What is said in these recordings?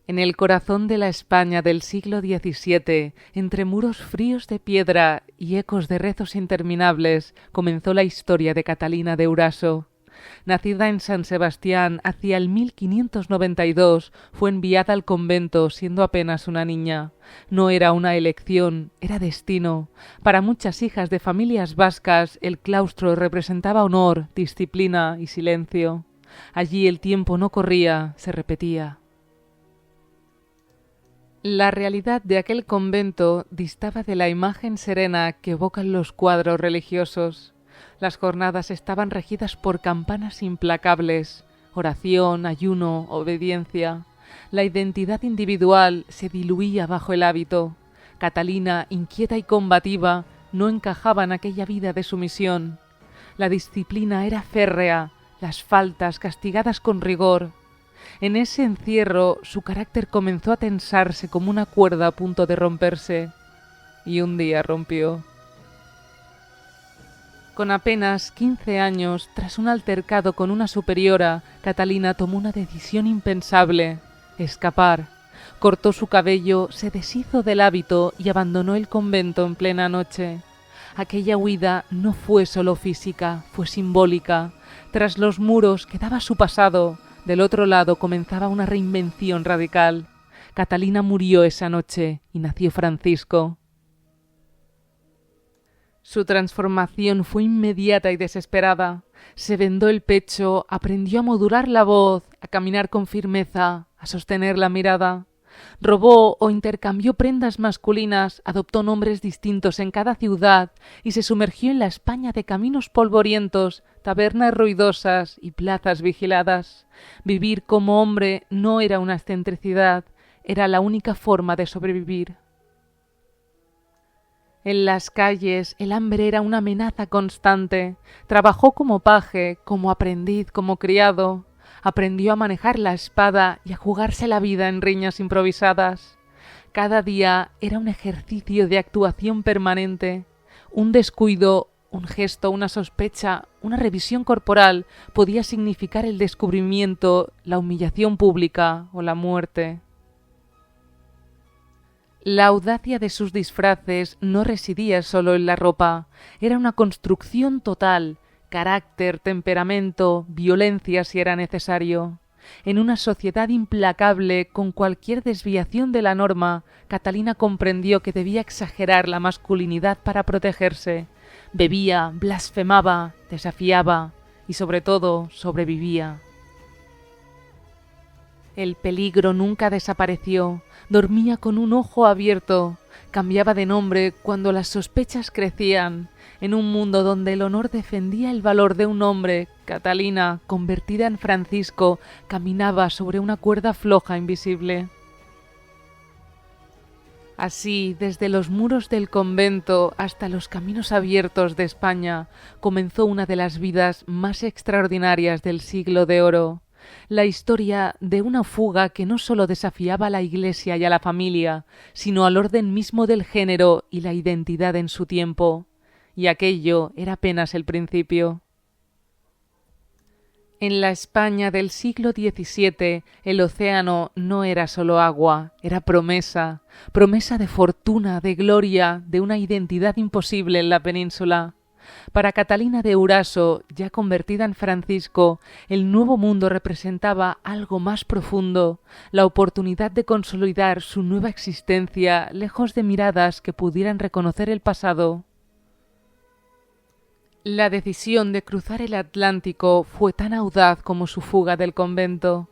En el corazón de la España del siglo XVII, entre muros fríos de piedra y ecos de rezos interminables, comenzó la historia de Catalina de Eraso. Nacida en San Sebastián hacia el 1592, fue enviada al convento siendo apenas una niña. No era una elección, era destino. Para muchas hijas de familias vascas, el claustro representaba honor, disciplina y silencio. Allí el tiempo no corría, se repetía. La realidad de aquel convento distaba de la imagen serena que evocan los cuadros religiosos. Las jornadas estaban regidas por campanas implacables, oración, ayuno, obediencia. La identidad individual se diluía bajo el hábito. Catalina, inquieta y combativa, no encajaba en aquella vida de sumisión. La disciplina era férrea, las faltas castigadas con rigor. En ese encierro su carácter comenzó a tensarse como una cuerda a punto de romperse. Y un día rompió. Con apenas 15 años, tras un altercado con una superiora, Catalina tomó una decisión impensable: escapar. Cortó su cabello, se deshizo del hábito y abandonó el convento en plena noche. Aquella huida no fue solo física, fue simbólica. Tras los muros quedaba su pasado. Del otro lado comenzaba una reinvención radical. Catalina murió esa noche y nació Francisco. Su transformación fue inmediata y desesperada. Se vendó el pecho, aprendió a modular la voz, a caminar con firmeza, a sostener la mirada. Robó o intercambió prendas masculinas, adoptó nombres distintos en cada ciudad y se sumergió en la España de caminos polvorientos, tabernas ruidosas y plazas vigiladas. Vivir como hombre no era una excentricidad, era la única forma de sobrevivir. En las calles el hambre era una amenaza constante. Trabajó como paje, como aprendiz, como criado. Aprendió a manejar la espada y a jugarse la vida en riñas improvisadas. Cada día era un ejercicio de actuación permanente. Un descuido, un gesto, una sospecha, una revisión corporal podía significar el descubrimiento, la humillación pública o la muerte. La audacia de sus disfraces no residía solo en la ropa, era una construcción total, carácter, temperamento, violencia si era necesario. En una sociedad implacable con cualquier desviación de la norma, Catalina comprendió que debía exagerar la masculinidad para protegerse. Bebía, blasfemaba, desafiaba y sobre todo sobrevivía. El peligro nunca desapareció. Dormía con un ojo abierto. Cambiaba de nombre cuando las sospechas crecían. En un mundo donde el honor defendía el valor de un hombre, Catalina, convertida en Francisco, caminaba sobre una cuerda floja invisible. Así, desde los muros del convento hasta los caminos abiertos de España, comenzó una de las vidas más extraordinarias del siglo de oro. La historia de una fuga que no solo desafiaba a la Iglesia y a la familia, sino al orden mismo del género y la identidad en su tiempo. Y aquello era apenas el principio. En la España del siglo XVII, el océano no era solo agua, era promesa, promesa de fortuna, de gloria, de una identidad imposible en la península. Para Catalina de Eraso, ya convertida en Francisco, el nuevo mundo representaba algo más profundo, la oportunidad de consolidar su nueva existencia lejos de miradas que pudieran reconocer el pasado. La decisión de cruzar el Atlántico fue tan audaz como su fuga del convento.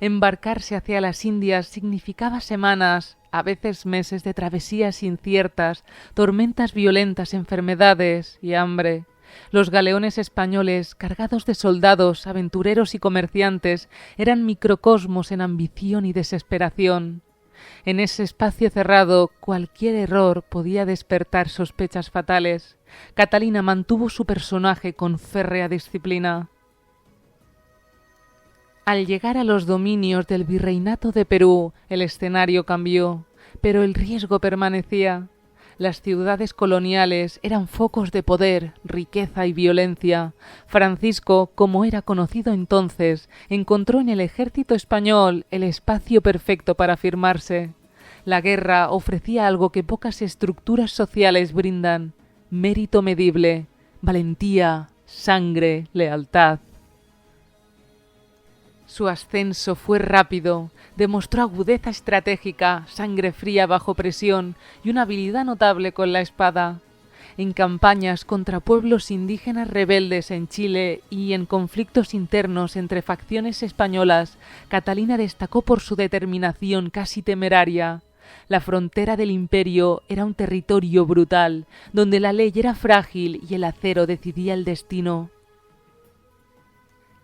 Embarcarse hacia las Indias significaba semanas, a veces meses de travesías inciertas, tormentas violentas, enfermedades y hambre. Los galeones españoles, cargados de soldados, aventureros y comerciantes, eran microcosmos en ambición y desesperación. En ese espacio cerrado, cualquier error podía despertar sospechas fatales. Catalina mantuvo su personaje con férrea disciplina. Al llegar a los dominios del Virreinato de Perú, el escenario cambió, pero el riesgo permanecía. Las ciudades coloniales eran focos de poder, riqueza y violencia. Francisco, como era conocido entonces, encontró en el ejército español el espacio perfecto para afirmarse. La guerra ofrecía algo que pocas estructuras sociales brindan: mérito medible, valentía, sangre, lealtad. Su ascenso fue rápido, demostró agudeza estratégica, sangre fría bajo presión y una habilidad notable con la espada. En campañas contra pueblos indígenas rebeldes en Chile y en conflictos internos entre facciones españolas, Catalina destacó por su determinación casi temeraria. La frontera del imperio era un territorio brutal, donde la ley era frágil y el acero decidía el destino.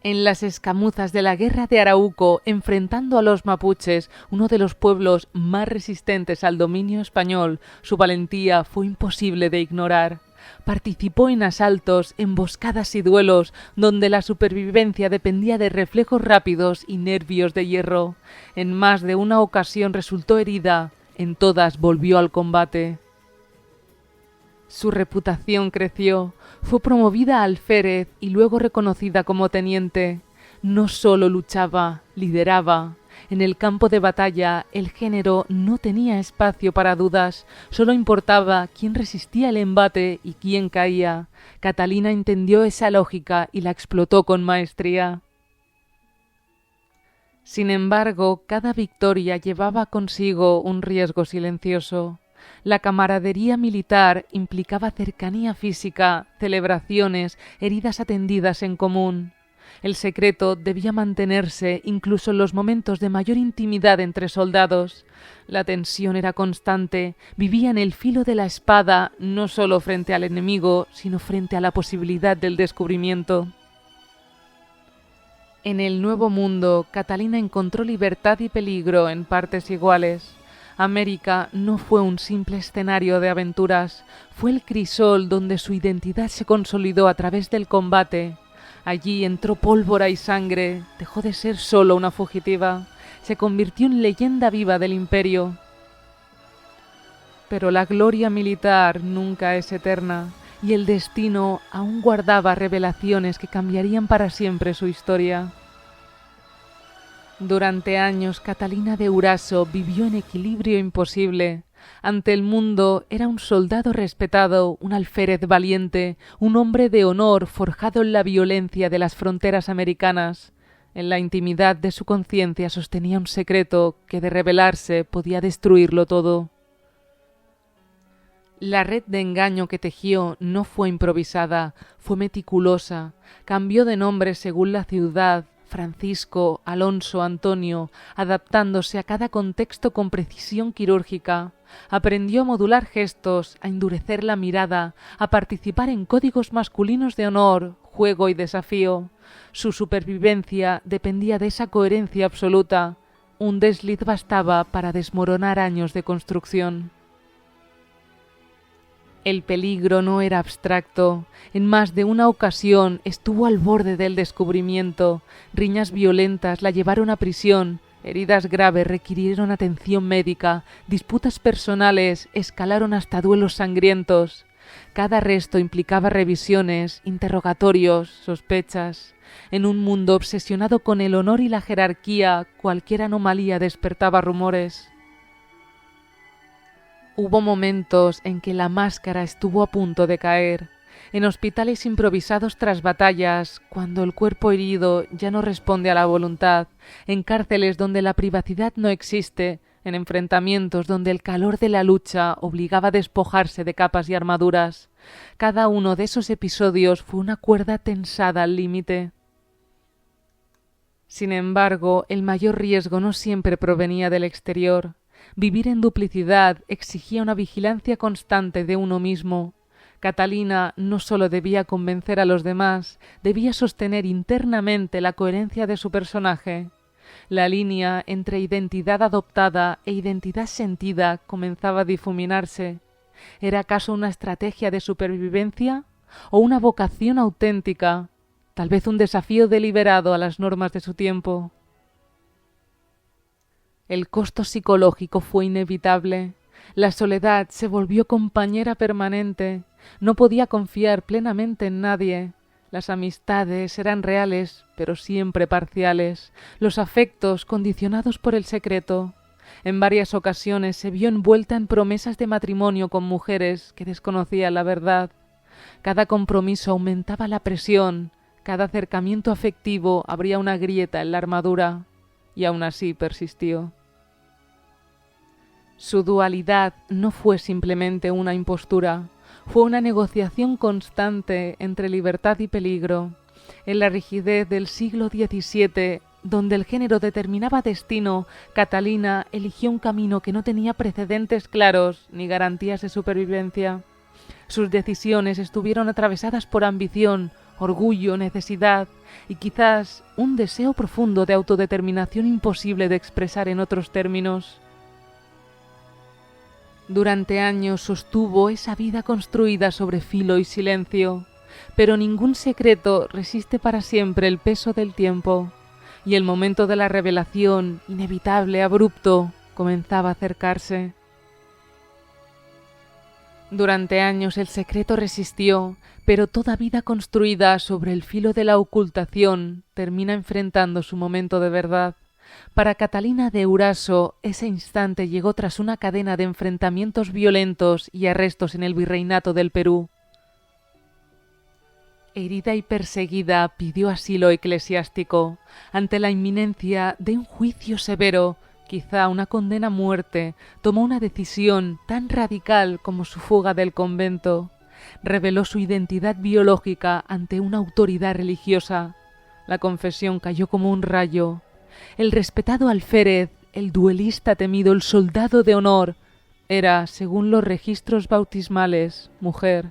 En las escamuzas de la guerra de Arauco, enfrentando a los mapuches, uno de los pueblos más resistentes al dominio español, su valentía fue imposible de ignorar. Participó en asaltos, emboscadas y duelos, donde la supervivencia dependía de reflejos rápidos y nervios de hierro. En más de una ocasión resultó herida, en todas volvió al combate. Su reputación creció, fue promovida a alférez y luego reconocida como teniente. No solo luchaba, lideraba. En el campo de batalla, el género no tenía espacio para dudas, solo importaba quién resistía el embate y quién caía. Catalina entendió esa lógica y la explotó con maestría. Sin embargo, cada victoria llevaba consigo un riesgo silencioso. La camaradería militar implicaba cercanía física, celebraciones, heridas atendidas en común. El secreto debía mantenerse incluso en los momentos de mayor intimidad entre soldados. La tensión era constante, vivía en el filo de la espada, no solo frente al enemigo, sino frente a la posibilidad del descubrimiento. En el Nuevo Mundo, Catalina encontró libertad y peligro en partes iguales. América no fue un simple escenario de aventuras, fue el crisol donde su identidad se consolidó a través del combate. Allí entró pólvora y sangre, dejó de ser solo una fugitiva, se convirtió en leyenda viva del imperio. Pero la gloria militar nunca es eterna, y el destino aún guardaba revelaciones que cambiarían para siempre su historia. Durante años, Catalina de Uraso vivió en equilibrio imposible. Ante el mundo era un soldado respetado, un alférez valiente, un hombre de honor forjado en la violencia de las fronteras americanas. En la intimidad de su conciencia sostenía un secreto que de revelarse podía destruirlo todo. La red de engaño que tejió no fue improvisada, fue meticulosa, cambió de nombre según la ciudad, Francisco, Alonso, Antonio, adaptándose a cada contexto con precisión quirúrgica. Aprendió a modular gestos, a endurecer la mirada, a participar en códigos masculinos de honor, juego y desafío. Su supervivencia dependía de esa coherencia absoluta. Un desliz bastaba para desmoronar años de construcción. El peligro no era abstracto. En más de una ocasión estuvo al borde del descubrimiento. Riñas violentas la llevaron a prisión. Heridas graves requirieron atención médica. Disputas personales escalaron hasta duelos sangrientos. Cada arresto implicaba revisiones, interrogatorios, sospechas. En un mundo obsesionado con el honor y la jerarquía, cualquier anomalía despertaba rumores. Hubo momentos en que la máscara estuvo a punto de caer. En hospitales improvisados tras batallas, cuando el cuerpo herido ya no responde a la voluntad, en cárceles donde la privacidad no existe, en enfrentamientos donde el calor de la lucha obligaba a despojarse de capas y armaduras. Cada uno de esos episodios fue una cuerda tensada al límite. Sin embargo, el mayor riesgo no siempre provenía del exterior. Vivir en duplicidad exigía una vigilancia constante de uno mismo. Catalina no solo debía convencer a los demás, debía sostener internamente la coherencia de su personaje. La línea entre identidad adoptada e identidad sentida comenzaba a difuminarse. ¿Era acaso una estrategia de supervivencia o una vocación auténtica? Tal vez un desafío deliberado a las normas de su tiempo. El costo psicológico fue inevitable. La soledad se volvió compañera permanente. No podía confiar plenamente en nadie. Las amistades eran reales, pero siempre parciales. Los afectos condicionados por el secreto. En varias ocasiones se vio envuelta en promesas de matrimonio con mujeres que desconocían la verdad. Cada compromiso aumentaba la presión. Cada acercamiento afectivo abría una grieta en la armadura. Y aún así persistió. Su dualidad no fue simplemente una impostura, fue una negociación constante entre libertad y peligro. En la rigidez del siglo XVII, donde el género determinaba destino, Catalina eligió un camino que no tenía precedentes claros ni garantías de supervivencia. Sus decisiones estuvieron atravesadas por ambición, orgullo, necesidad y quizás un deseo profundo de autodeterminación imposible de expresar en otros términos. Durante años sostuvo esa vida construida sobre filo y silencio, pero ningún secreto resiste para siempre el peso del tiempo, y el momento de la revelación, inevitable, abrupto, comenzaba a acercarse. Durante años el secreto resistió, pero toda vida construida sobre el filo de la ocultación termina enfrentando su momento de verdad. Para Catalina de Euraso, ese instante llegó tras una cadena de enfrentamientos violentos y arrestos en el virreinato del Perú. Herida y perseguida, pidió asilo eclesiástico. Ante la inminencia de un juicio severo, quizá una condena a muerte, tomó una decisión tan radical como su fuga del convento. Reveló su identidad biológica ante una autoridad religiosa. La confesión cayó como un rayo. El respetado alférez, el duelista temido, el soldado de honor, era, según los registros bautismales, mujer.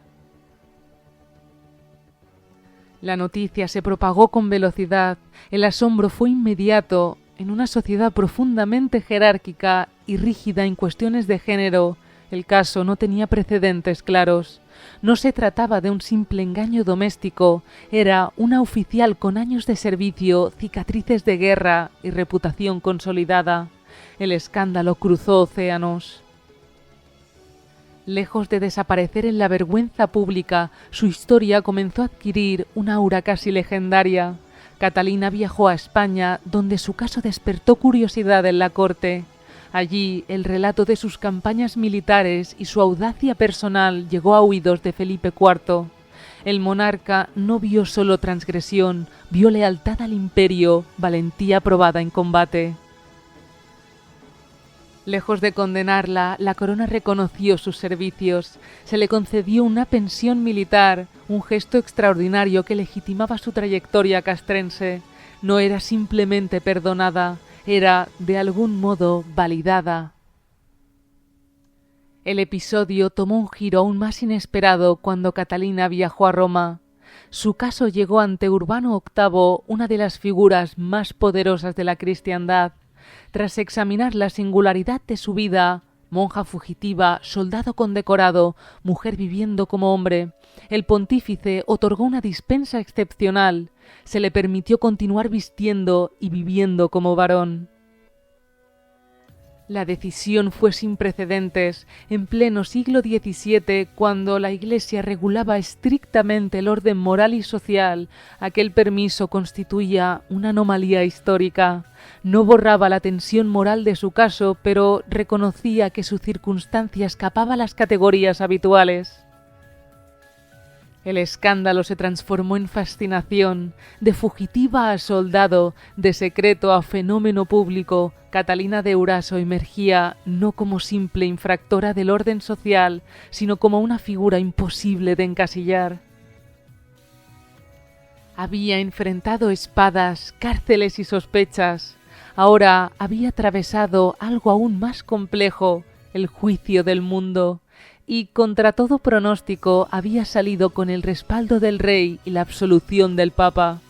La noticia se propagó con velocidad, el asombro fue inmediato. En una sociedad profundamente jerárquica y rígida en cuestiones de género, el caso no tenía precedentes claros. No se trataba de un simple engaño doméstico, era una oficial con años de servicio, cicatrices de guerra y reputación consolidada. El escándalo cruzó océanos. Lejos de desaparecer en la vergüenza pública, su historia comenzó a adquirir una aura casi legendaria. Catalina viajó a España, donde su caso despertó curiosidad en la corte. Allí, el relato de sus campañas militares y su audacia personal llegó a oídos de Felipe IV. El monarca no vio solo transgresión, vio lealtad al imperio, valentía probada en combate. Lejos de condenarla, la corona reconoció sus servicios. Se le concedió una pensión militar, un gesto extraordinario que legitimaba su trayectoria castrense. No era simplemente perdonada, era, de algún modo, validada. El episodio tomó un giro aún más inesperado cuando Catalina viajó a Roma. Su caso llegó ante Urbano VIII, una de las figuras más poderosas de la cristiandad. Tras examinar la singularidad de su vida, monja fugitiva, soldado condecorado, mujer viviendo como hombre, el pontífice otorgó una dispensa excepcional. Se le permitió continuar vistiendo y viviendo como varón. La decisión fue sin precedentes. En pleno siglo XVII, cuando la Iglesia regulaba estrictamente el orden moral y social, aquel permiso constituía una anomalía histórica. No borraba la tensión moral de su caso, pero reconocía que su circunstancia escapaba a las categorías habituales. El escándalo se transformó en fascinación. De fugitiva a soldado, de secreto a fenómeno público, Catalina de Euraso emergía no como simple infractora del orden social, sino como una figura imposible de encasillar. Había enfrentado espadas, cárceles y sospechas. Ahora había atravesado algo aún más complejo, el juicio del mundo. Y contra todo pronóstico había salido con el respaldo del rey y la absolución del papa.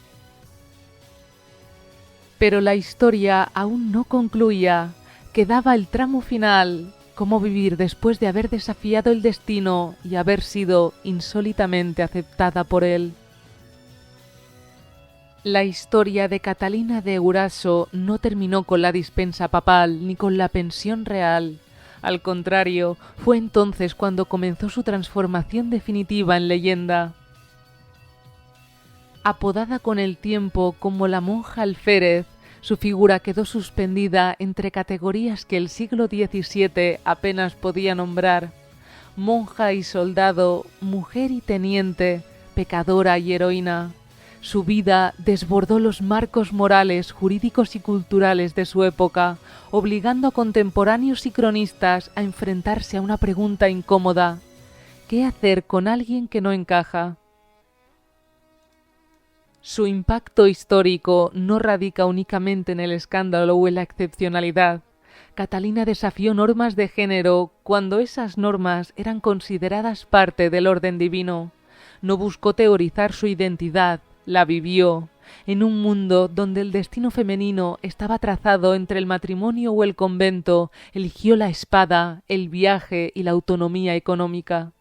Pero la historia aún no concluía. Quedaba el tramo final, cómo vivir después de haber desafiado el destino y haber sido insólitamente aceptada por él. La historia de Catalina de Euraso no terminó con la dispensa papal ni con la pensión real. Al contrario, fue entonces cuando comenzó su transformación definitiva en leyenda. Apodada con el tiempo como la monja alférez, su figura quedó suspendida entre categorías que el siglo XVII apenas podía nombrar: monja y soldado, mujer y teniente, pecadora y heroína. Su vida desbordó los marcos morales, jurídicos y culturales de su época, obligando a contemporáneos y cronistas a enfrentarse a una pregunta incómoda: ¿qué hacer con alguien que no encaja? Su impacto histórico no radica únicamente en el escándalo o en la excepcionalidad. Catalina desafió normas de género cuando esas normas eran consideradas parte del orden divino. No buscó teorizar su identidad, la vivió. En un mundo donde el destino femenino estaba trazado entre el matrimonio o el convento, eligió la espada, el viaje y la autonomía económica.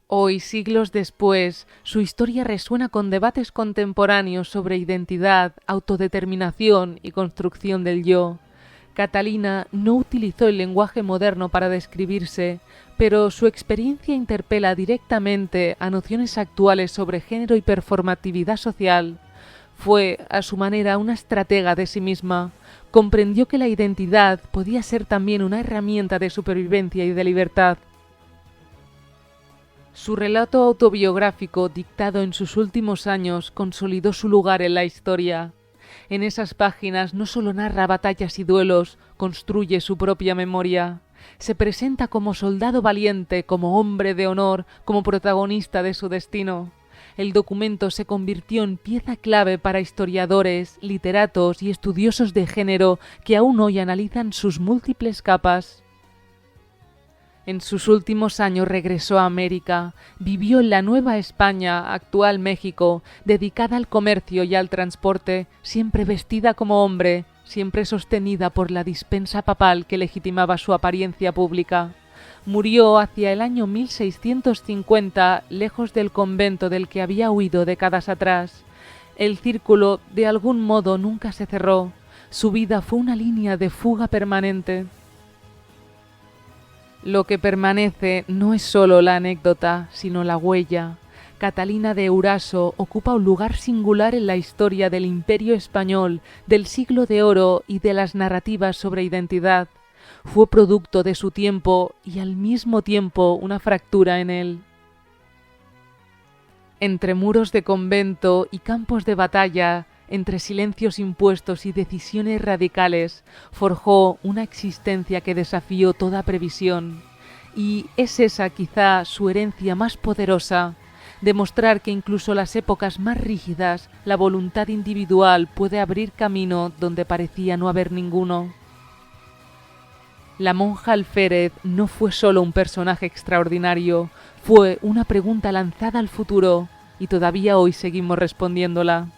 Hoy, siglos después, su historia resuena con debates contemporáneos sobre identidad, autodeterminación y construcción del yo. Catalina no utilizó el lenguaje moderno para describirse, pero su experiencia interpela directamente a nociones actuales sobre género y performatividad social. Fue, a su manera, una estratega de sí misma. Comprendió que la identidad podía ser también una herramienta de supervivencia y de libertad. Su relato autobiográfico, dictado en sus últimos años, consolidó su lugar en la historia. En esas páginas no solo narra batallas y duelos, construye su propia memoria. Se presenta como soldado valiente, como hombre de honor, como protagonista de su destino. El documento se convirtió en pieza clave para historiadores, literatos y estudiosos de género que aún hoy analizan sus múltiples capas. En sus últimos años regresó a América, vivió en la Nueva España, actual México, dedicada al comercio y al transporte, siempre vestida como hombre, siempre sostenida por la dispensa papal que legitimaba su apariencia pública. Murió hacia el año 1650, lejos del convento del que había huido décadas atrás. El círculo, de algún modo, nunca se cerró. Su vida fue una línea de fuga permanente. Lo que permanece no es solo la anécdota, sino la huella. Catalina de Euraso ocupa un lugar singular en la historia del Imperio español, del Siglo de Oro y de las narrativas sobre identidad. Fue producto de su tiempo y al mismo tiempo una fractura en él. Entre muros de convento y campos de batalla, entre silencios impuestos y decisiones radicales, forjó una existencia que desafió toda previsión. Y es esa quizá su herencia más poderosa: demostrar que incluso las épocas más rígidas, la voluntad individual puede abrir camino donde parecía no haber ninguno. La monja alférez no fue solo un personaje extraordinario, fue una pregunta lanzada al futuro, y todavía hoy seguimos respondiéndola.